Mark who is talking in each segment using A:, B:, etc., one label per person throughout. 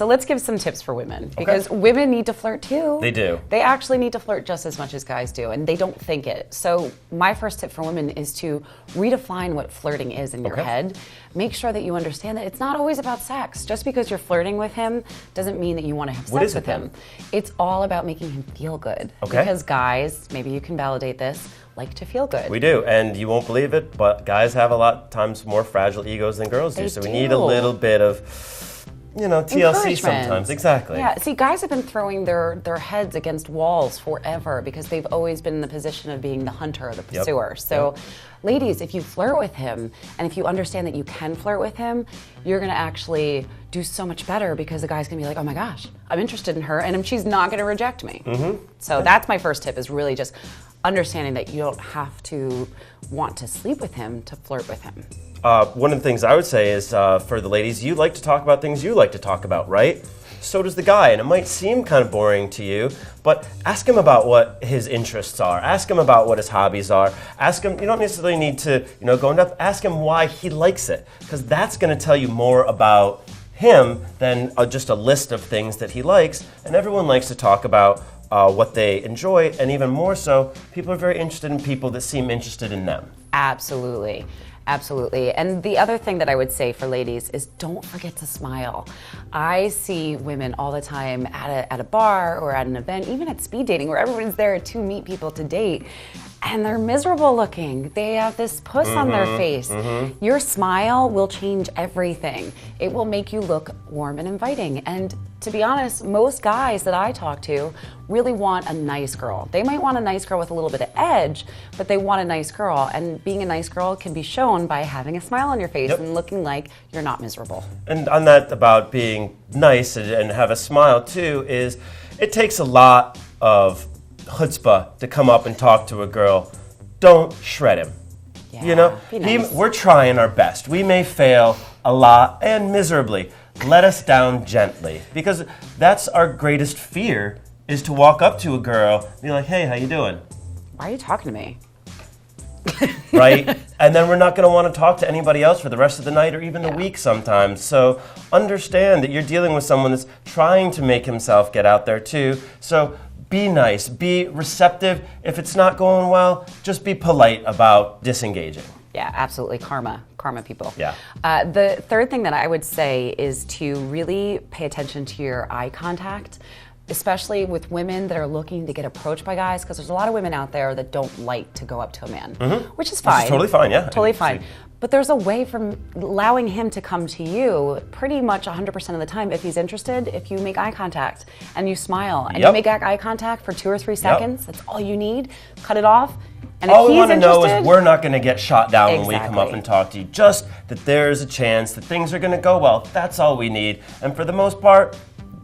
A: So let's give some tips for women, because women need to flirt too.
B: They do.
A: They actually need to flirt just as much as guys do, and they don't think it. So my first tip for women is to redefine what flirting is in your head. Make sure that you understand that it's not always about sex. Just because you're flirting with him doesn't mean that you want to have sex with him. It's all about making him feel good. Because guys, maybe you can validate this, like to feel good.
B: We do, and you won't believe it, but guys have a lot of times more fragile egos than girls do, so we need a little bit of, you know, TLC sometimes. Exactly.
A: Yeah, see, guys have been throwing their heads against walls forever because they've always been in the position of being the hunter or the pursuer. So, ladies, if you flirt with him, and if you understand that you can flirt with him, you're gonna actually do so much better, because the guy's gonna be like, oh my gosh, I'm interested in her, and she's not gonna reject me. So that's my first tip, is really just understanding that you don't have to want to sleep with him to flirt with him.
B: One of the things I would say is, for the ladies, you like to talk about things you like to talk about, right? So does the guy, and it might seem kind of boring to you, but ask him about what his interests are. Ask him about what his hobbies are. Ask him, you don't necessarily need to, go in depth, ask him why he likes it, because that's going to tell you more about him than just a list of things that he likes, and everyone likes to talk about what they enjoy, and even more so, people are very interested in people that seem interested in them.
A: Absolutely. Absolutely. And the other thing that I would say for ladies is don't forget to smile. I see women all the time at a bar or at an event, even at speed dating, where everyone's there to meet people to date, and they're miserable looking. They have this puss on their face. Your smile will change everything. It will make you look warm and inviting. And to be honest, most guys that I talk to really want a nice girl. They might want a nice girl with a little bit of edge, but they want a nice girl. And being a nice girl can be shown by having a smile on your face and looking like you're not miserable.
B: And on that, about being nice and have a smile too, is it takes a lot of chutzpah to come up and talk to a girl. Don't shred him.
A: Yeah, nice.
B: We're trying our best. We may fail a lot and miserably. Let us down gently, because that's our greatest fear, is to walk up to a girl and be like, hey, how you doing?
A: Why are you talking to me?
B: Right? And then we're not going to want to talk to anybody else for the rest of the night or even the week sometimes. So understand that you're dealing with someone that's trying to make himself get out there too. So be nice, be receptive. If it's not going well, just be polite about disengaging.
A: Yeah, absolutely. Karma people.
B: Yeah.
A: The third thing that I would say is to really pay attention to your eye contact, especially with women that are looking to get approached by guys, because there's a lot of women out there that don't like to go up to a man, which is fine.
B: Which is totally fine, yeah.
A: Totally fine. But there's a way from allowing him to come to you pretty much 100% of the time if he's interested, if you make eye contact and you smile and you make eye contact for 2 or 3 seconds. That's all you need. Cut it off. And
B: all we want to know is we're not going to get shot down when we come up and talk to you. Just that there's a chance that things are going to go well. That's all we need. And for the most part,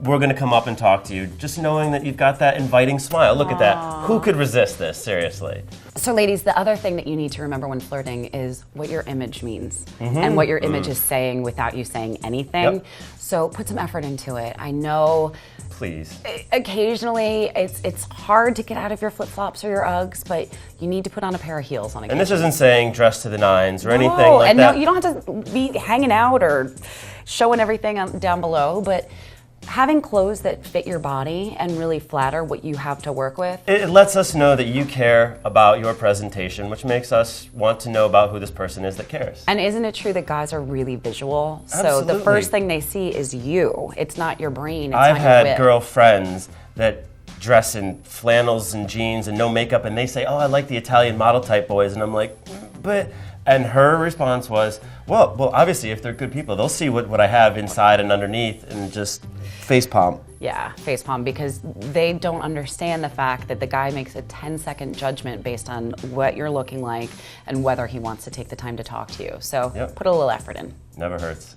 B: we're going to come up and talk to you, just knowing that you've got that inviting smile. Look at that. Who could resist this, seriously?
A: So ladies, the other thing that you need to remember when flirting is what your image means and what your image is saying without you saying anything. So put some effort into it. I know
B: please.
A: Occasionally, it's hard to get out of your flip-flops or your Uggs, but you need to put on a pair of heels on occasion.
B: And this isn't saying dress to the nines or anything like that.
A: No, you don't have to be hanging out or showing everything down below, but having clothes that fit your body and really flatter what you have to work with.
B: It lets us know that you care about your presentation, which makes us want to know about who this person is that cares.
A: And isn't it true that guys are really visual?
B: Absolutely.
A: So the first thing they see is you. It's not your brain, it's
B: I've
A: not your
B: had
A: wit.
B: girlfriends that dress in flannels and jeans and no makeup, and they say, oh, I like the Italian model type boys. And I'm like, but... And her response was, well, obviously, if they're good people, they'll see what I have inside and underneath and just facepalm.
A: Yeah, facepalm, because they don't understand the fact that the guy makes a 10-second judgment based on what you're looking like and whether he wants to take the time to talk to you. So put a little effort in.
B: Never hurts.